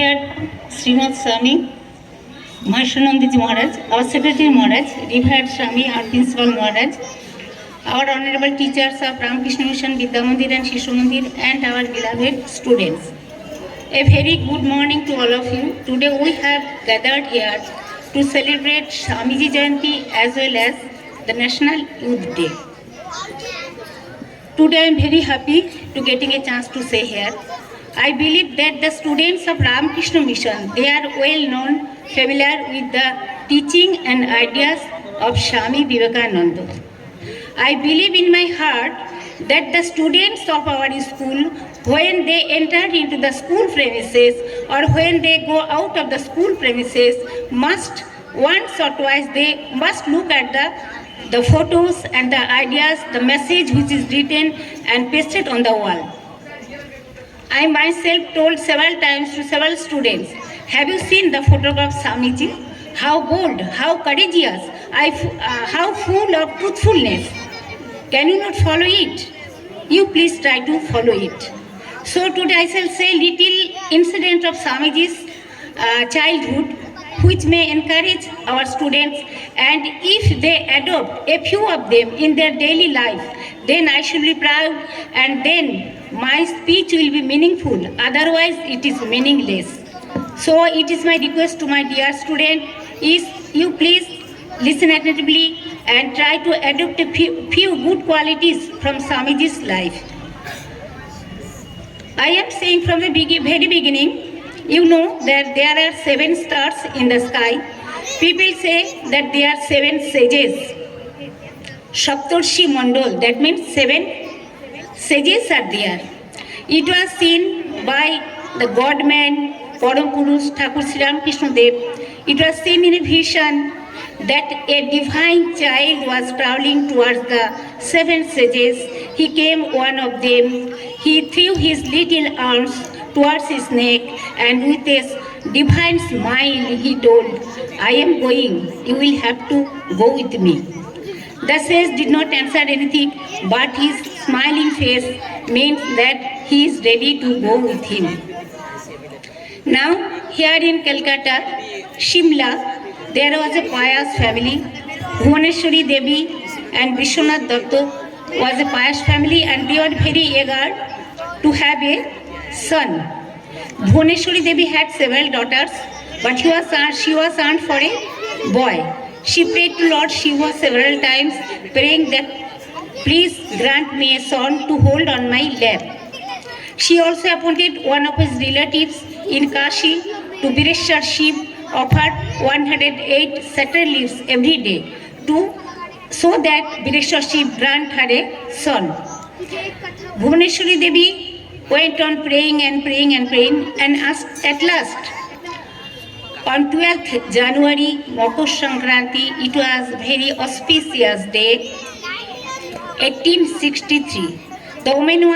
revered Srimad Swami Mahasanandiji Maharaj, our Secretary Maharaj, revered Swami, our Principal Maharaj, our honorable teachers of Ramakrishna Mission, Vidya Mandir and Shishu Mandir, and our beloved students. A very good morning to all of you. Today we have gathered here to celebrate Swamiji Jayanti as well as the National Youth Day. Today I am very happy to getting a chance to say here. I believe that the students of Ramakrishna Mission, they are well known, familiar with the teaching and ideas of Swami Vivekananda. I believe in my heart that the students of our school, when they enter into the school premises or when they go out of the school premises, must once or twice they must look at the photos and the ideas, the message which is written and pasted on the wall. I myself told several times to several students, have you seen the photograph of Swamiji? How bold, how courageous, how full of truthfulness. Can you not follow it? You please try to follow it. So today I shall say little incident of Swamiji's childhood, which may encourage our students, and if they adopt a few of them in their daily life, then I shall be proud, and then my speech will be meaningful, otherwise it is meaningless. So it is my request to my dear student, is you please listen attentively and try to adopt a few good qualities from Swamiji's life. I am saying from the very beginning, you know that there are 7 stars in the sky. People say that there are 7 sages. Saptarshi Mandal, that means 7 sages are there. It was seen by the God-man, Param Purush, Thakur Sri Ramakrishna Dev. It was seen in a vision that a divine child was traveling towards the 7 sages. He came one of them. He threw his little arms towards his neck, and with a divine smile he told, I am going, you will have to go with me. The sage did not answer anything, but his smiling face meant that he is ready to go with him. Now, here in Calcutta, Shimla, there was a pious family. Bhuvaneshwari Devi and Vishwanath Datta was a pious family, and they were very eager to have a son. Bhuvaneshwari Devi had several daughters, but she was asked for a boy. She prayed to Lord Shiva several times, praying that please grant me a son to hold on my lap. She also appointed one of his relatives in Kashi to Bireshwar Shiv, offered 108 satar leaves every day so that Bireshwar Shiv grant her a son. Bhuvaneshwari Devi went on praying and praying and praying, and asked, at last, on 12th January, Makar Sankranti, it was a very auspicious day, 1863. The women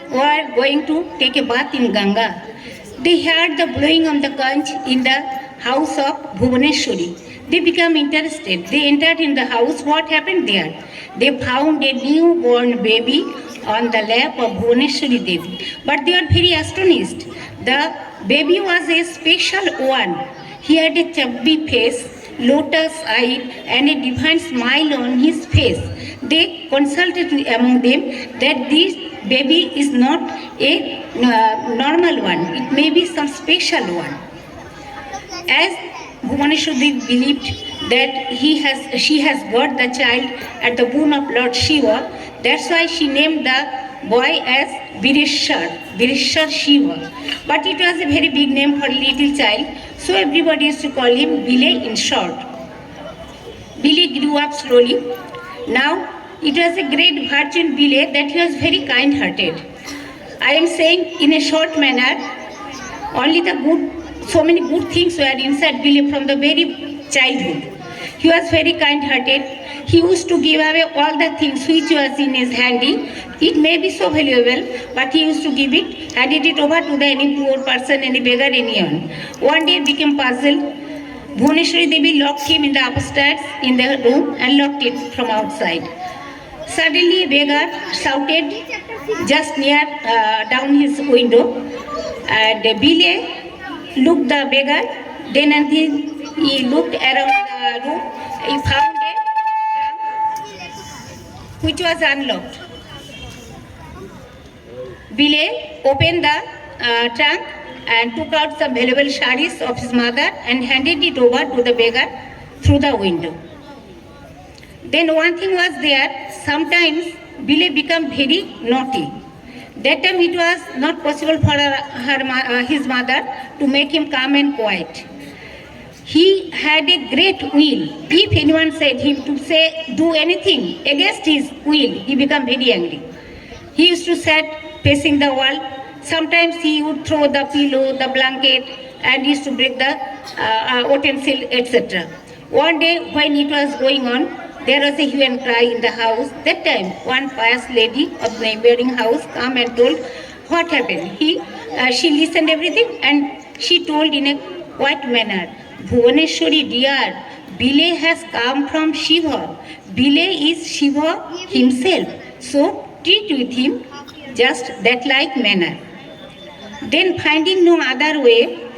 were going to take a bath in Ganga. They heard the blowing of the conch in the house of Bhuvaneshwari. They became interested. They entered in the house. What happened there? They found a newborn baby on the lap of Bhuvaneshwari Devi. But they were very astonished. The baby was a special one. He had a chubby face, lotus-eyed, and a divine smile on his face. They consulted among them that this baby is not a normal one. It may be some special one. As Bhuvaneshwari believed that she has got the child at the womb of Lord Shiva, that's why she named the boy as Bireshwar Shiva. But it was a very big name for a little child, so everybody used to call him Bile in short. Bile grew up slowly. Now, it was a great virtue in Bile that he was very kind-hearted. I am saying in a short manner, only so many good things were inside Bile from the very childhood. He was very kind-hearted. He used to give away all the things which was in his handy. It may be so valuable, but he used to give it, handed it over to any poor person, any beggar, anyone. One day it became puzzled. Bhuvaneshwari Devi locked him in the upstairs in the room and locked it from outside. Suddenly a beggar shouted just near down his window, and Bile looked the beggar, then and then he looked around the room, he found a trunk which was unlocked. Bilay opened the trunk and took out some valuable saris of his mother and handed it over to the beggar through the window. Then one thing was there, sometimes Bilay became very naughty. That time it was not possible for his mother to make him calm and quiet. He had a great will. If anyone said him to say do anything against his will, he became very angry. He used to sit facing the wall. Sometimes he would throw the pillow, the blanket, and used to break the utensil, etc. One day when it was going on, there was a hue and cry in the house. That time, one pious lady of the neighboring house came and told what happened. She listened everything and she told in a quiet manner, Bhuvaneshwari dear, Bilay has come from Shiva. Bilay is Shiva himself. So treat with him just that like manner. Then finding no other way,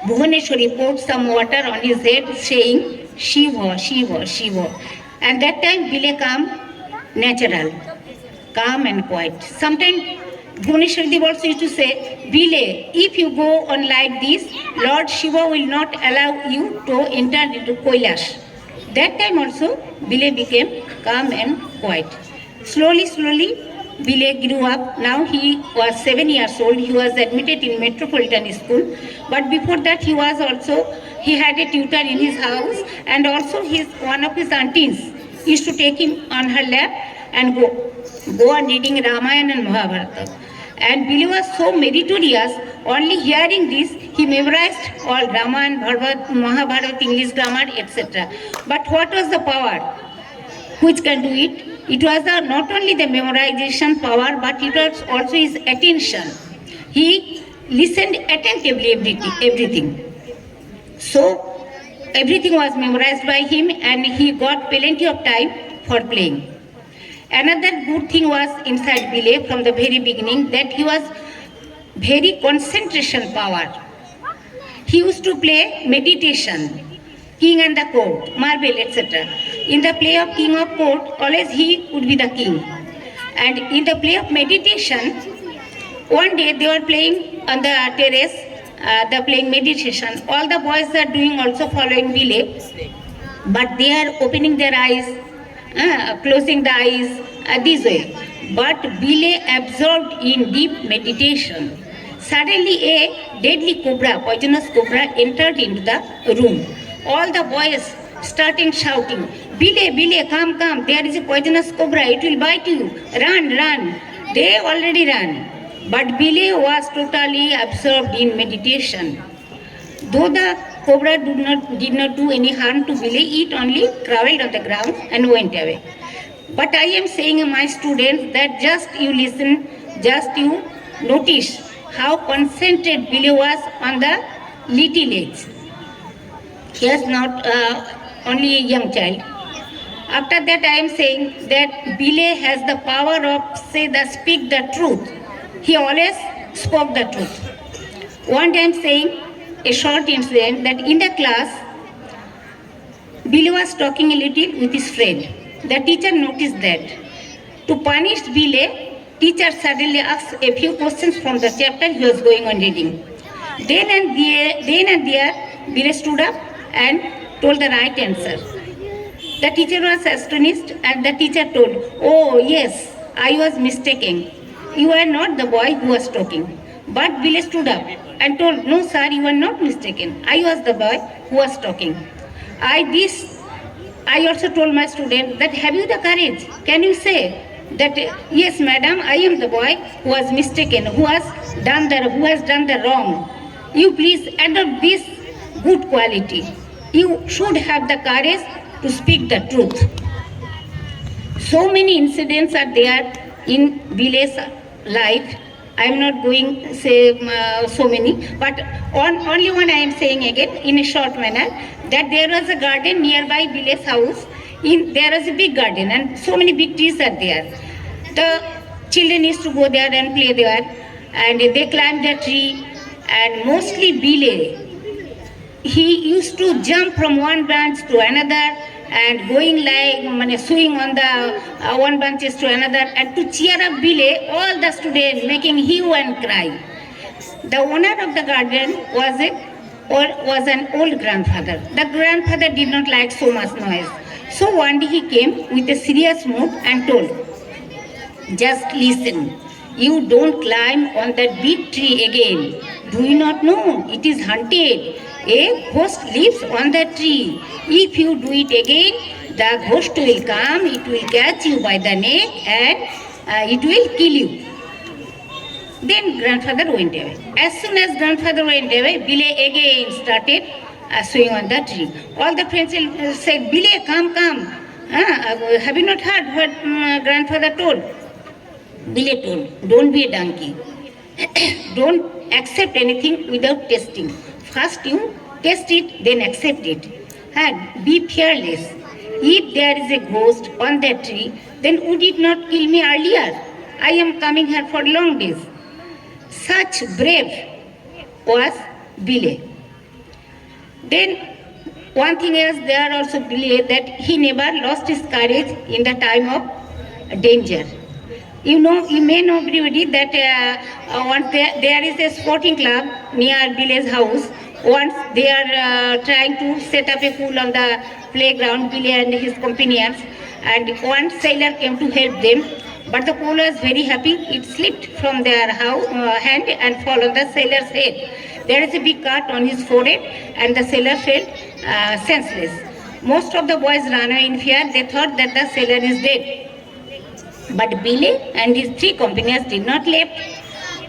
Bhuvaneshwari poured some water on his head saying, Shiva, Shiva, Shiva. And that time Bilay came natural, calm and quiet. Sometimes Bhuvaneshwari Dev also used to say, Bilay, if you go on like this, Lord Shiva will not allow you to enter into Kailash. That time also Bilay became calm and quiet. Slowly, Bilay grew up. Now he was 7 years old. He was admitted in Metropolitan School. But before that he had a tutor in his house, and also one of his aunties used to take him on her lap and go on reading Ramayana and Mahabharata. And Bilay was so meritorious, only hearing this, he memorized all Ramayana, Mahabharata, English grammar, etc. But what was the power which can do it? It was not only the memorization power, but it was also his attention. He listened attentively everything. So everything was memorized by him and he got plenty of time for playing. Another good thing was inside Bilay from the very beginning, that he was very concentration power. He used to play meditation, king and the court, marble, etc. In the play of king of court, always he would be the king. And in the play of meditation, one day they were playing on the terrace, the playing meditation. All the boys are doing also following Bilay, but they are opening their eyes, closing the eyes this way. But Bilay absorbed in deep meditation. Suddenly a deadly cobra, poisonous cobra, entered into the room. All the boys starting shouting, Bilay, Bilay, come, there is a poisonous cobra, it will bite you, run. They already ran. But Bilay was totally absorbed in meditation. Though the cobra did not do any harm to Bilay, it only crawled on the ground and went away. But I am saying my students that just you listen, just you notice how concentrated Bilay was on the little age. He is not only a young child. After that I am saying that Bilay has the power of speak the truth. He always spoke the truth. One day I am saying a short incident that in the class, Bilay was talking a little with his friend. The teacher noticed that. To punish Bilay, teacher suddenly asked a few questions from the chapter he was going on reading. Then and there, Bilay stood up and told the right answer. The teacher was astonished and the teacher told, oh yes, I was mistaken. You are not the boy who was talking. But Bilay stood up and told, no sir, you are not mistaken. I was the boy who was talking. I also told my student that have you the courage? Can you say that yes madam, I am the boy who was mistaken, who has done the wrong. You please adopt this good quality. You should have the courage to speak the truth. So many incidents are there in Bilay's life. I am not going to say so many, but only one I am saying again in a short manner, that there was a garden nearby Bilay's house. There was a big garden and so many big trees are there. The children used to go there and play there, and they climbed the tree and mostly Bile. He used to jump from one branch to another and going like swing on the one branches to another and to cheer up Bile, all the students making hue and cry. The owner of the garden was an old grandfather. The grandfather did not like so much noise. So one day he came with a serious mood and told, "Just listen. You don't climb on that big tree again. Do you not know? It is haunted. A ghost lives on that tree. If you do it again, the ghost will come, it will catch you by the neck and it will kill you." Then grandfather went away. As soon as grandfather went away, Bile again started swinging on the tree. All the friends said, "Bile, come, come. Have you not heard what grandfather told?" Bile told, "Don't be a donkey. Don't accept anything without testing. First you test it, then accept it. And be fearless. If there is a ghost on that tree, then would it not kill me earlier? I am coming here for long days." Such brave was Bile. Then one thing else there also Bile, that he never lost his courage in the time of danger. You may know everybody that once there is a sporting club near Bile's house. Once they are trying to set up a pool on the playground, Bile and his companions, and one sailor came to help them. But the pool was very happy. It slipped from their hand and fell on the sailor's head. There is a big cut on his forehead and the sailor fell senseless. Most of the boys ran away in fear. They thought that the sailor is dead. But Bile and his three companions did not left.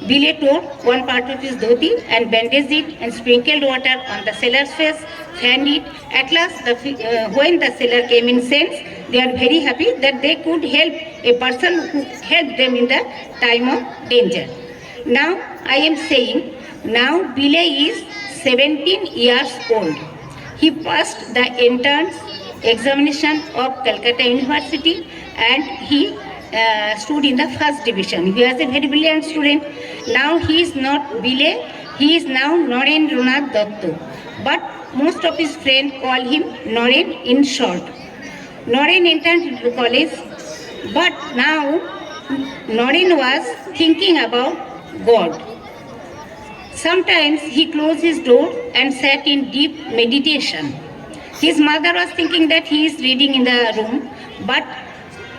Bile tore one part of his dhoti and bandaged it and sprinkled water on the sailor's face, fanned it. At last, when the sailor came in sense, they are very happy that they could help a person who helped them in the time of danger. Now, I am saying, now Bile is 17 years old. He passed the entrance examination of Calcutta University and he stood in the first division. He was a very brilliant student. Now he is not Bile, he is now Noren Ronath Dotto. But most of his friends call him Noren in short. Noren entered into college, but now Noren was thinking about God. Sometimes he closed his door and sat in deep meditation. His mother was thinking that he is reading in the room, but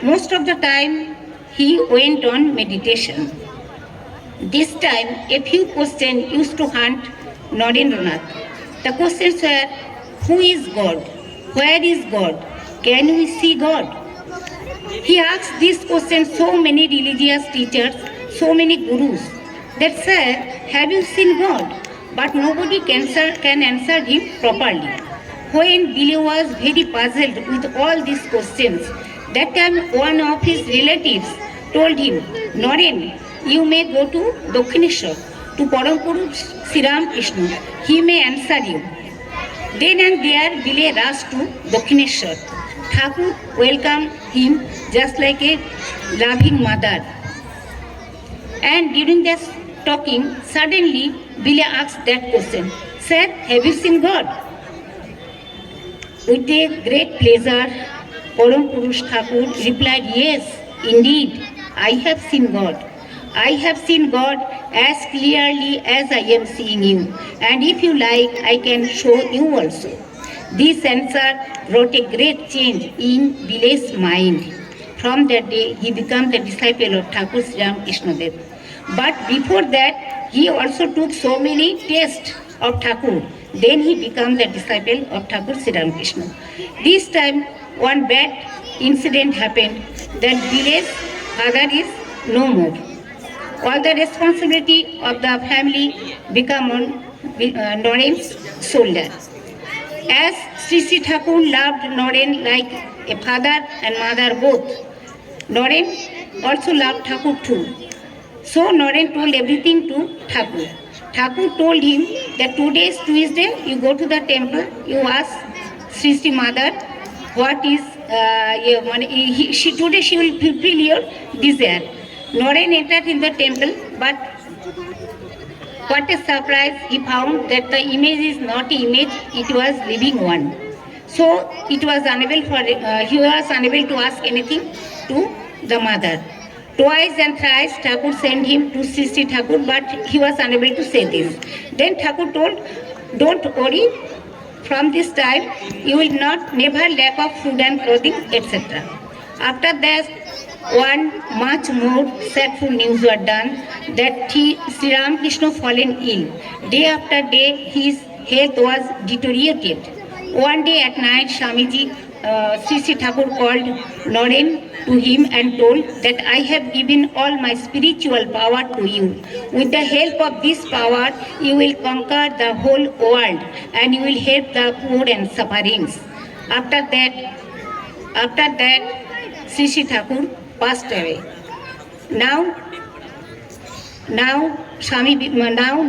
most of the time he went on meditation. This time a few questions used to haunt Noren Ronath. The questions were, who is God? Where is God? Can we see God? He asked these questions so many religious teachers, so many gurus, that said, have you seen God? But nobody can answer him properly. When Bile was very puzzled with all these questions, that time one of his relatives told him, Noren, you may go to Dakshineshwar, to Param Purush Sri Ramakrishna. He may answer you. Then and there Bile rushed to Dakshineshwar. Thakur welcomed him just like a loving mother. And during this talking, suddenly Bile asked that question, Sir, have you seen God? With a great pleasure, Param Purush Thakur replied, yes, indeed, I have seen God. I have seen God as clearly as I am seeing you. And if you like, I can show you also. This answer brought a great change in Bile's mind. From that day, he became the disciple of Thakur Sri Ramakrishna Dev. But before that, he also took so many tests of Thakur. Then he became the disciple of Thakur Sri Ramakrishna. This time, one bad incident happened that Bile's father is no more. All the responsibility of the family became on Noren's shoulder. As Sri Sri Thakur loved Noren like a father and mother both, Noren also loved Thakur too. So Noren told everything to Thakur. Thakur told him that 2 days, Tuesday, you go to the temple, you ask Sri Sri Mother what is, today she will fulfill your desire. Noren entered in the temple, but What a surprise, he found that the image is not image, it was living one. So it was unable for he was unable to ask anything to the mother. Twice and thrice Thakur sent him to Sri Thakur, but he was unable to say this. Then Thakur told, "Don't worry. From this time, you will not never lack of food and clothing, etc." After that, one much more sadful news were done that Sri Ramakrishna fallen ill. Day after day, his health was deteriorated. One day at night, Swamiji, Sri Thakur called Naren to him and told that I have given all my spiritual power to you. With the help of this power, you will conquer the whole world and you will help the poor and sufferings. After that, Sri Thakur passed away. Now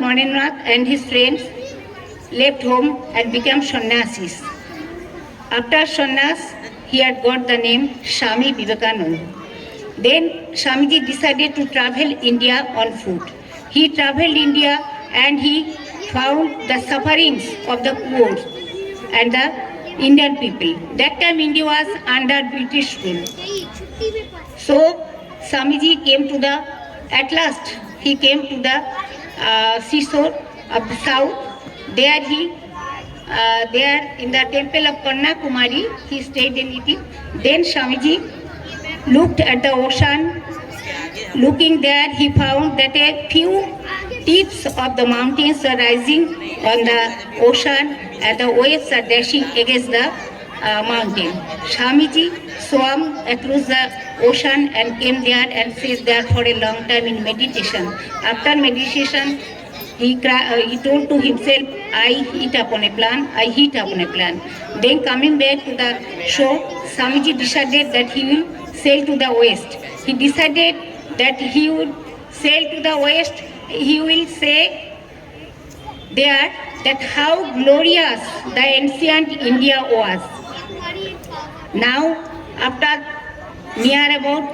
Narendranath and his friends left home and became sannyasis. After sannyas, he had got the name Swami Vivekananda. Then Swamiji decided to travel India on foot. He traveled India and he found the sufferings of the poor and the Indian people. That time India was under British rule. So Swamiji came to at last he came to the seashore of the south. There in the temple of Kanyakumari, he stayed a little. Then Swamiji looked at the ocean. Looking there, he found that a few tips of the mountains are rising on the ocean and the waves are dashing against the mountain. Swamiji swam across the ocean and came there and sat there for a long time in meditation. After meditation, he told to himself, I hit upon a plan. Then coming back to the shore, Swamiji decided that he will sail to the west. He decided that he would sail to the west. He will say there that how glorious the ancient India was. Now, after near about